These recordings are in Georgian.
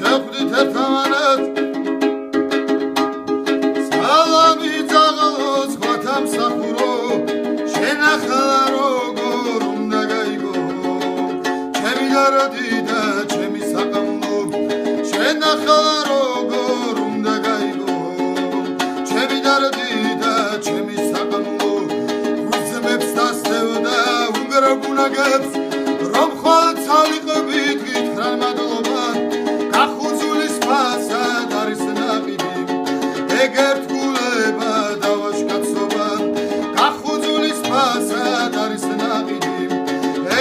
შეხვდით ერთმანეთ სალამი ძაღლო სხვათა მსახურო შენახლა როგორ უნდა გაიგო ჩემი დარდი და ჩემი საკამო შენახლა როგორ უნდა გაიგო ჩემი დარდი და ჩემი საკამო უზმებს დასევდა უნგრაგუნაგებს რომ ხვალ ცალიყებით გითხრა მადლობა გახუძულის ფასად არის ნაყიდი ეგ ერთგულება დავაშკაცობა გახუძულის ფასად არის ნაყიდი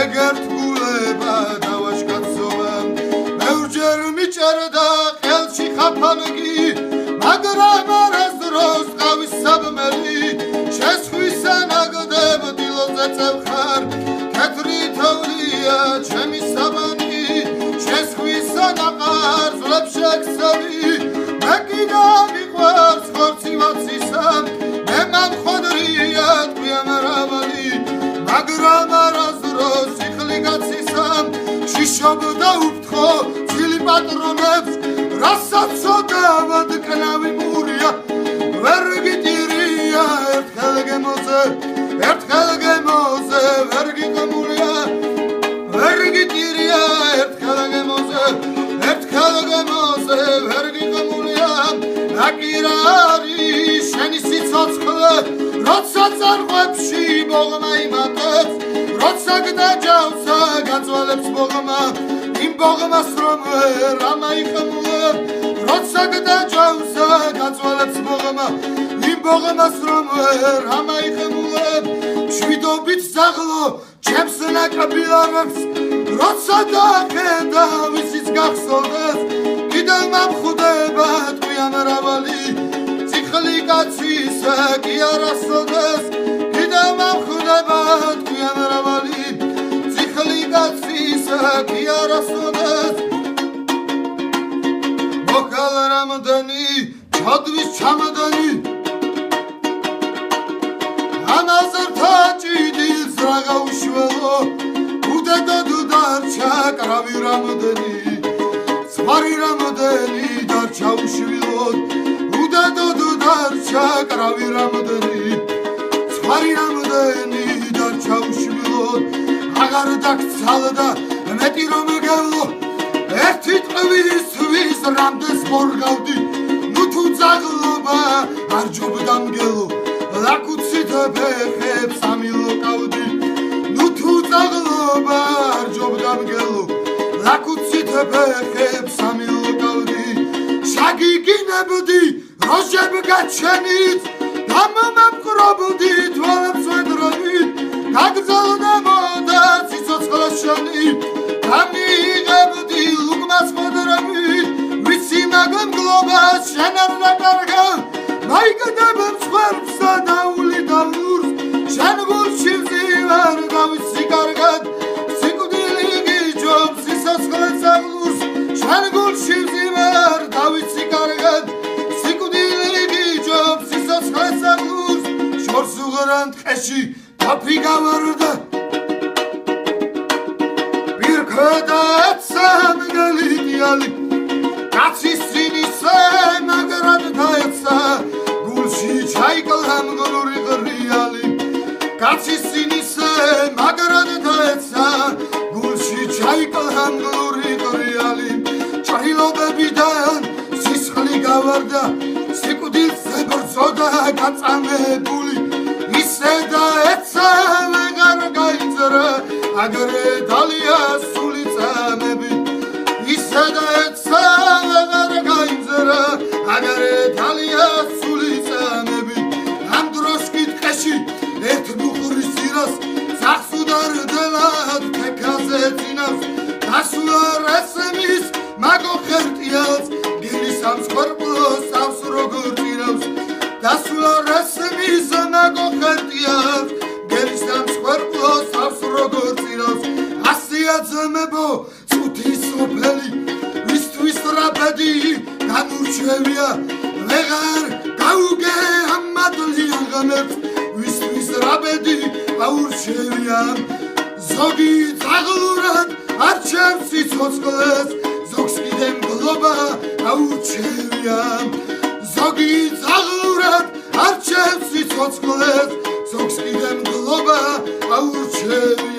ეგ ერთგულება დავაშკაცობა მეურჯერ მიჭერდა ხელში ხაფანგი მაგრამ არას დროს ყავის საბმელი შესხვისა ნაგდებ დილოზე წევხარ კეთრი თოვლია ჩემი საბანი შესხვისა ნაყარ ძლებს შექსები მე კიდე მიყვარს ხორცი ვაცისა მე მამხოდრია თქვია მრავალი მაგრამ არასდროს სიხლი გაცისა შიშობდა უფთხო ცილი პატრონებს რასაც ცოდავად კნავი მურია ვერ გიტირია ერთხელ გემოზე ვერ გიკომულია ვერ გიტირია ერთხელ გემოზე ვერ გიკომულია აკირა არის შენი სიცოცხლე როცა წარყვებში ბოღმა იმატებს როცა გდაჯავსა გაწვალებს ბოღმა იმ ბოღმას რომ ვერ ამაიხმულებ როცა გდაჯავსა გაწვალებს ბოღმა იმ ბოღმას რომ ვერ ამაიხმულებ შვიდობით ზაღლო ჩემს ნაკბილარებს როცა დახედა ვისიც გახსოვდეს კიდევ მამხდება თქვია მრავალი ციხლი კაცისა კი არასოდეს კიდევ მამხდება თქვია მრავალი ციხლი კაცისა კი არასოდეს მოხალ რამდანი ჩადვის ჩამდანი ამაზრთა ჭიდილს რაღა უშველო უდედოდ დარჩა კრავი რამდანი ზღვარი რამდანი დარჩა უშვილოდ უდედოდ დარჩა კრავი რამდანი ზღვარი რამდანი დარჩა უშვილოდ აღარ დაგცალდა მეტი რომ გევლო ერთი ტყვის რამდენს მორგავდი ნუ თუ ძაღლობა არ ჯობდა მგელო ლაკუცით ფეხებს ამილოკავდი ნუ თუ ძაღლობა არ ჯობდა მგელო ლაკუცით ფეხებს ამილოკავდი შაგიგინებდი როჟებ გაჩენით დამომაპყრობდი თვალებს ვედრობით გაგრძელდებოდა ციცოცხლე შენი დამიღებდი ლუკმას მოდრებით ვიცი მაგმგლობას შენ არ დაკარგა მაიგდებებს ხვერბსა დაული დავლურს შენ გულში ვზივარ დავიცი კარგად სიკვდილი გიჯობს სიცოცხლე ძაღლურს შენ გულში ვზივარ დავიცი კარგად სიკვდილი გიჯობს სიცოცხლე ძაღლურს შორს უღრან ტყეში დაფი გავარდა პირქედაცა მგელი დიალი კაცის წინისე მაგრად დაეცა გულში ჩაიკლა მგლური ღრიალი კაცის წინისე მაგრად დაეცა გულში ჩაიკლა მგლური ღრიალი ჩაილოდებიდან სისხლი გავარდა სიკვდილს ებრძოდა გაწამებული ისე დაეცა ვეღარ გაიძრა აგრე დალია სული წამები ისე დაეცა ვეღარ გაიძრა აგრე დალია სული წამები ამ დროს კი ტყეში ერთ ბუხრის ძირას ძაღს უდარდელად თექაზე წინავს დასულა რესმის მაგო ხერტიას გილის ამ სხორბლოს ავს როგორ წირავს დასულა რესმის მაგო ხერტიას გილის ამ სხორბლოს ავს როგორ წირავს ასია ძმებო წუთის ოფელი ვისთვის რაბედი განურჩევია ვეღარ გაუგე ამადლი აღამებს ვისთვის რაბედი აურჩევია ზოგი ძაღლურად არჩევს სიცოცხლეს ზოგს კიდე მგლობა მგონია ზოგი წაღურად არჩევს სიცოცხლეს ზოგს კიდე მგლობა აურჩევი